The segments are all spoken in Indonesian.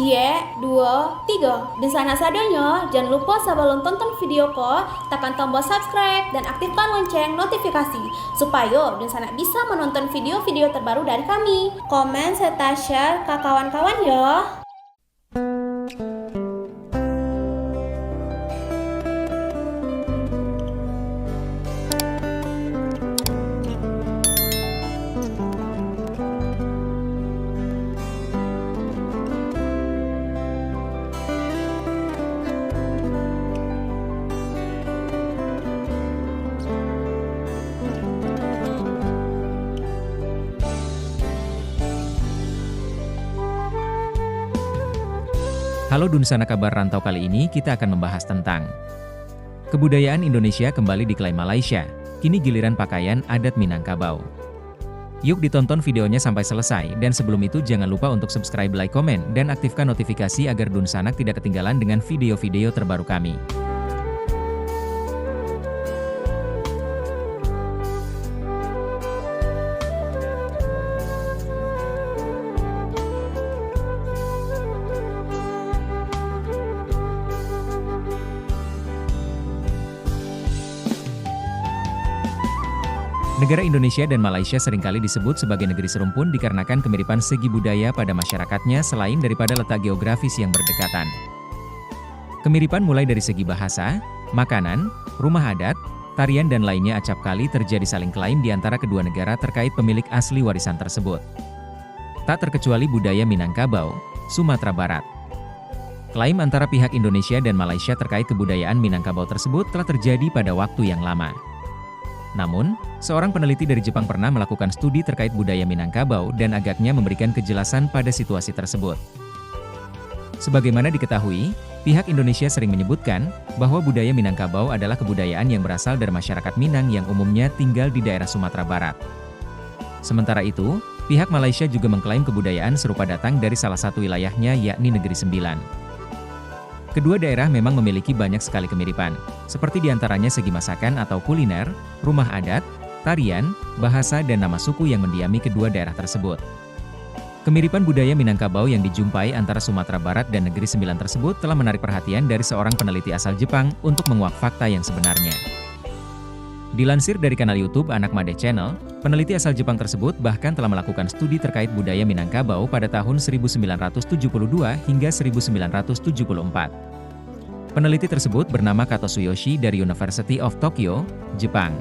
Cie, dua, tiga. Di sana sadonya, jangan lupa sebelum tonton video ko, tekan tombol subscribe dan aktifkan lonceng notifikasi supaya di sana bisa menonton video-video terbaru dari kami. Komen serta share ke kawan-kawan ya. Halo Dunsana, kabar rantau kali ini kita akan membahas tentang kebudayaan Indonesia kembali diklaim Malaysia, kini giliran pakaian adat Minangkabau. Yuk ditonton videonya sampai selesai, dan sebelum itu jangan lupa untuk subscribe, like, komen, dan aktifkan notifikasi agar Dunsanak tidak ketinggalan dengan video-video terbaru kami. Negara Indonesia dan Malaysia seringkali disebut sebagai negeri serumpun dikarenakan kemiripan segi budaya pada masyarakatnya selain daripada letak geografis yang berdekatan. Kemiripan mulai dari segi bahasa, makanan, rumah adat, tarian dan lainnya acap kali terjadi saling klaim di antara kedua negara terkait pemilik asli warisan tersebut. Tak terkecuali budaya Minangkabau, Sumatera Barat. Klaim antara pihak Indonesia dan Malaysia terkait kebudayaan Minangkabau tersebut telah terjadi pada waktu yang lama. Namun, seorang peneliti dari Jepang pernah melakukan studi terkait budaya Minangkabau dan agaknya memberikan kejelasan pada situasi tersebut. Sebagaimana diketahui, pihak Indonesia sering menyebutkan bahwa budaya Minangkabau adalah kebudayaan yang berasal dari masyarakat Minang yang umumnya tinggal di daerah Sumatera Barat. Sementara itu, pihak Malaysia juga mengklaim kebudayaan serupa datang dari salah satu wilayahnya yakni Negeri Sembilan. Kedua daerah memang memiliki banyak sekali kemiripan, seperti diantaranya segi masakan atau kuliner, rumah adat, tarian, bahasa dan nama suku yang mendiami kedua daerah tersebut. Kemiripan budaya Minangkabau yang dijumpai antara Sumatera Barat dan Negeri Sembilan tersebut telah menarik perhatian dari seorang peneliti asal Jepang untuk menguak fakta yang sebenarnya. Dilansir dari kanal YouTube Anak Made Channel, peneliti asal Jepang tersebut bahkan telah melakukan studi terkait budaya Minangkabau pada tahun 1972 hingga 1974. Peneliti tersebut bernama Kato Tsuyoshi dari University of Tokyo, Jepang.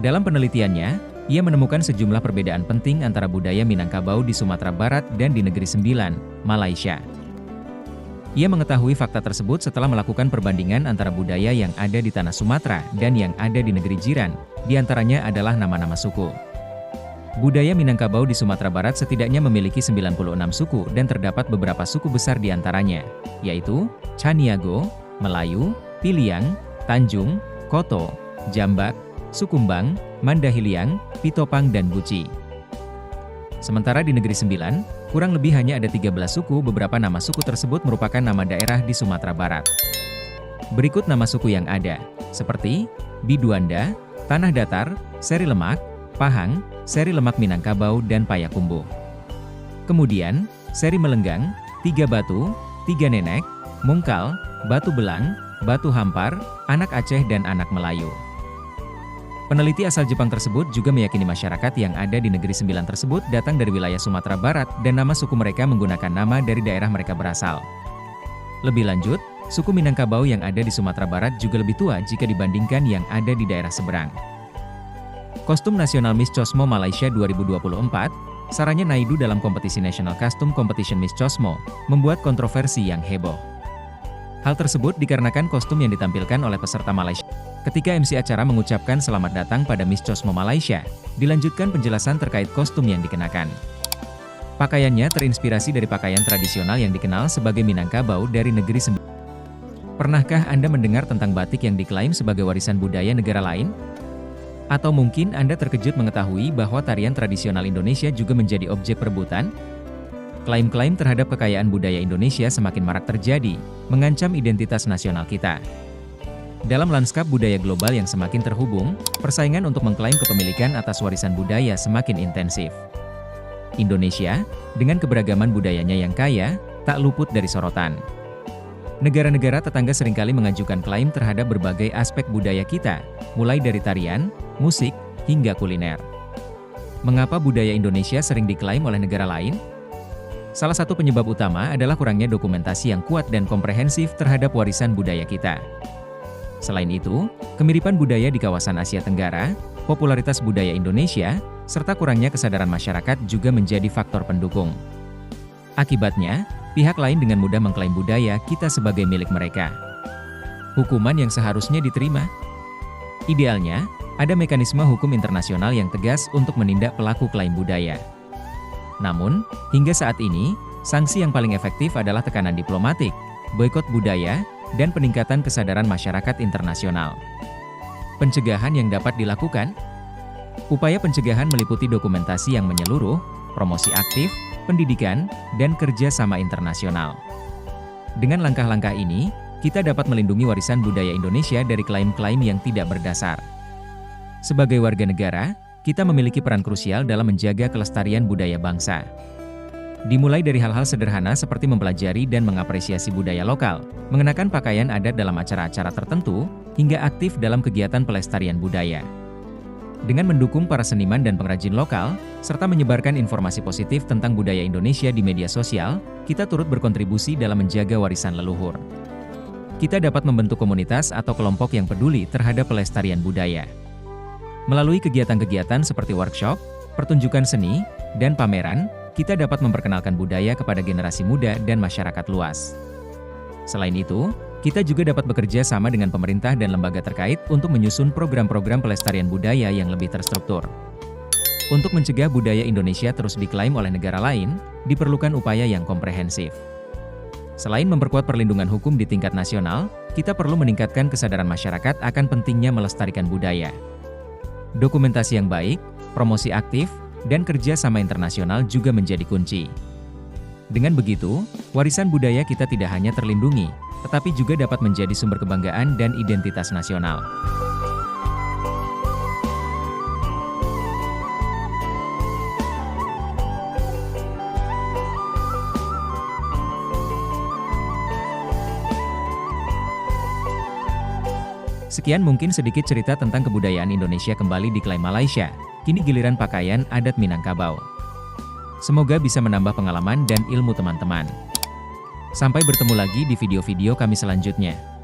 Dalam penelitiannya, ia menemukan sejumlah perbedaan penting antara budaya Minangkabau di Sumatera Barat dan di Negeri Sembilan, Malaysia. Ia mengetahui fakta tersebut setelah melakukan perbandingan antara budaya yang ada di tanah Sumatera dan yang ada di negeri jiran, diantaranya adalah nama-nama suku. Budaya Minangkabau di Sumatera Barat setidaknya memiliki 96 suku dan terdapat beberapa suku besar di antaranya, yaitu Caniago, Melayu, Piliang, Tanjung, Koto, Jambak, Sukumbang, Mandahiliang, Pitopang dan Buci. Sementara di Negeri Sembilan, kurang lebih hanya ada 13 suku. Beberapa nama suku tersebut merupakan nama daerah di Sumatera Barat. Berikut nama suku yang ada, seperti Biduanda, Tanah Datar, Seri Lemak, Pahang, Seri Lemak Minangkabau dan Payakumbuh. Kemudian, Seri Melenggang, Tiga Batu, Tiga Nenek, Mungkal, Batu Belang, Batu Hampar, Anak Aceh dan Anak Melayu. Peneliti asal Jepang tersebut juga meyakini masyarakat yang ada di Negeri Sembilan tersebut datang dari wilayah Sumatera Barat dan nama suku mereka menggunakan nama dari daerah mereka berasal. Lebih lanjut, suku Minangkabau yang ada di Sumatera Barat juga lebih tua jika dibandingkan yang ada di daerah seberang. Kostum nasional Miss Cosmo Malaysia 2024, Saranya Naidu dalam kompetisi National Costume Competition Miss Cosmo, membuat kontroversi yang heboh. Hal tersebut dikarenakan kostum yang ditampilkan oleh peserta Malaysia. Ketika MC acara mengucapkan selamat datang pada Miss Cosmo Malaysia, dilanjutkan penjelasan terkait kostum yang dikenakan. Pakaiannya terinspirasi dari pakaian tradisional yang dikenal sebagai Minangkabau dari Negeri Sembilan. Pernahkah Anda mendengar tentang batik yang diklaim sebagai warisan budaya negara lain? Atau mungkin Anda terkejut mengetahui bahwa tarian tradisional Indonesia juga menjadi objek perebutan? Klaim-klaim terhadap kekayaan budaya Indonesia semakin marak terjadi, mengancam identitas nasional kita. Dalam lanskap budaya global yang semakin terhubung, persaingan untuk mengklaim kepemilikan atas warisan budaya semakin intensif. Indonesia, dengan keberagaman budayanya yang kaya, tak luput dari sorotan. Negara-negara tetangga seringkali mengajukan klaim terhadap berbagai aspek budaya kita, mulai dari tarian, musik, hingga kuliner. Mengapa budaya Indonesia sering diklaim oleh negara lain? Salah satu penyebab utama adalah kurangnya dokumentasi yang kuat dan komprehensif terhadap warisan budaya kita. Selain itu, kemiripan budaya di kawasan Asia Tenggara, popularitas budaya Indonesia, serta kurangnya kesadaran masyarakat juga menjadi faktor pendukung. Akibatnya, pihak lain dengan mudah mengklaim budaya kita sebagai milik mereka. Hukuman yang seharusnya diterima. Idealnya, ada mekanisme hukum internasional yang tegas untuk menindak pelaku klaim budaya. Namun, hingga saat ini, sanksi yang paling efektif adalah tekanan diplomatik, boikot budaya, dan peningkatan kesadaran masyarakat internasional. Pencegahan yang dapat dilakukan. Upaya pencegahan meliputi dokumentasi yang menyeluruh, promosi aktif, pendidikan, dan kerja sama internasional. Dengan langkah-langkah ini, kita dapat melindungi warisan budaya Indonesia dari klaim-klaim yang tidak berdasar. Sebagai warga negara, kita memiliki peran krusial dalam menjaga kelestarian budaya bangsa. Dimulai dari hal-hal sederhana seperti mempelajari dan mengapresiasi budaya lokal, mengenakan pakaian adat dalam acara-acara tertentu, hingga aktif dalam kegiatan pelestarian budaya. Dengan mendukung para seniman dan pengrajin lokal, serta menyebarkan informasi positif tentang budaya Indonesia di media sosial, kita turut berkontribusi dalam menjaga warisan leluhur. Kita dapat membentuk komunitas atau kelompok yang peduli terhadap pelestarian budaya. Melalui kegiatan-kegiatan seperti workshop, pertunjukan seni, dan pameran, kita dapat memperkenalkan budaya kepada generasi muda dan masyarakat luas. Selain itu, kita juga dapat bekerja sama dengan pemerintah dan lembaga terkait untuk menyusun program-program pelestarian budaya yang lebih terstruktur. Untuk mencegah budaya Indonesia terus diklaim oleh negara lain, diperlukan upaya yang komprehensif. Selain memperkuat perlindungan hukum di tingkat nasional, kita perlu meningkatkan kesadaran masyarakat akan pentingnya melestarikan budaya. Dokumentasi yang baik, promosi aktif, dan kerja sama internasional juga menjadi kunci. Dengan begitu, warisan budaya kita tidak hanya terlindungi, tetapi juga dapat menjadi sumber kebanggaan dan identitas nasional. Sekian mungkin sedikit cerita tentang kebudayaan Indonesia kembali diklaim Malaysia. Kini giliran pakaian adat Minangkabau. Semoga bisa menambah pengalaman dan ilmu teman-teman. Sampai bertemu lagi di video-video kami selanjutnya.